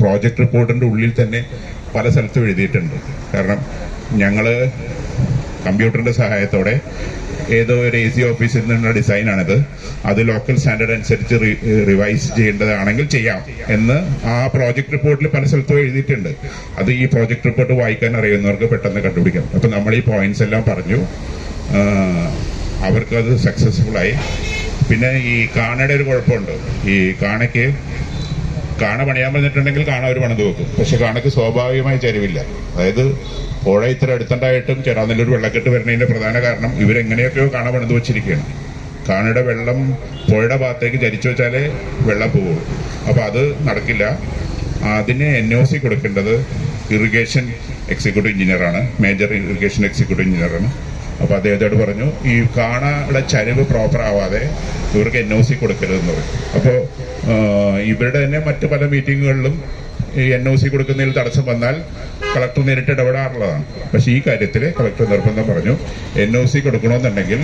Project റിപ്പോർട്ടിന്റെ ഉള്ളിൽ തന്നെ പല സ്ഥലത്തും എഴുതിയിട്ടുണ്ട്. കാരണം ഞങ്ങള് കമ്പ്യൂട്ടറിന്റെ സഹായത്തോടെ ഏതോ ഒരു AC ഓഫീസിൽ നിന്നുള്ള ഡിസൈനാണിത്, അത് ലോക്കൽ സ്റ്റാൻഡേർഡ് അനുസരിച്ച് റിവൈസ് ചെയ്യേണ്ടതാണെങ്കിൽ ചെയ്യാം എന്ന് ആ പ്രോജക്ട് റിപ്പോർട്ടിൽ പല സ്ഥലത്തും എഴുതിയിട്ടുണ്ട്. അത് ഈ പ്രോജക്ട് റിപ്പോർട്ട് വായിക്കാൻ അറിയുന്നവർക്ക് പെട്ടെന്ന് കണ്ടുപിടിക്കാം. അപ്പൊ നമ്മൾ ഈ പോയിന്റ്സ് എല്ലാം പറഞ്ഞു, അവർക്കത് സക്സസ്ഫുൾ ആയി. പിന്നെ ഈ കാണയുടെ ഒരു കുഴപ്പമുണ്ട്. ഈ കാണ പണിയാൻ പറഞ്ഞിട്ടുണ്ടെങ്കിൽ കാണ അവർ പണിത് വെക്കും. പക്ഷെ കാണയ്ക്ക് സ്വാഭാവികമായി ചരിവില്ല. അതായത് പുഴ ഇത്ര അടുത്തുണ്ടായിട്ടും ചെറാനല്ലൂർ വെള്ളക്കെട്ട് വരുന്നതിന്റെ പ്രധാന കാരണം ഇവരെങ്ങനെയൊക്കെയോ കാണ പണിത് വെച്ചിരിക്കുകയാണ്. കാണയുടെ വെള്ളം പുഴയുടെ ഭാഗത്തേക്ക് ചരിച്ചു വെച്ചാലേ വെള്ളം പോവുള്ളൂ. അപ്പൊ അത് നടക്കില്ല. അതിന് NOC കൊടുക്കേണ്ടത് ഇറിഗേഷൻ എക്സിക്യൂട്ടീവ് എഞ്ചിനീയറാണ്, മേജർ ഇറിഗേഷൻ എക്സിക്യൂട്ടീവ് എഞ്ചിനീയറാണ്. അപ്പൊ അദ്ദേഹത്തോട് പറഞ്ഞു ഈ കാണയുടെ ചരിവ് പ്രോപ്പർ ആവാതെ ഇവർക്ക് NOC കൊടുക്കരുതെന്ന് പറയും. അപ്പോൾ ഇവരുടെ തന്നെ മറ്റു പല മീറ്റിങ്ങുകളിലും ഈ NOC കൊടുക്കുന്നതിൽ തടസ്സം വന്നാൽ കളക്ടർ നേരിട്ട് ഇടപെടാറുള്ളതാണ്. പക്ഷെ ഈ കാര്യത്തിൽ കളക്ടർ നിർബന്ധം പറഞ്ഞു NOC കൊടുക്കണമെന്നുണ്ടെങ്കിൽ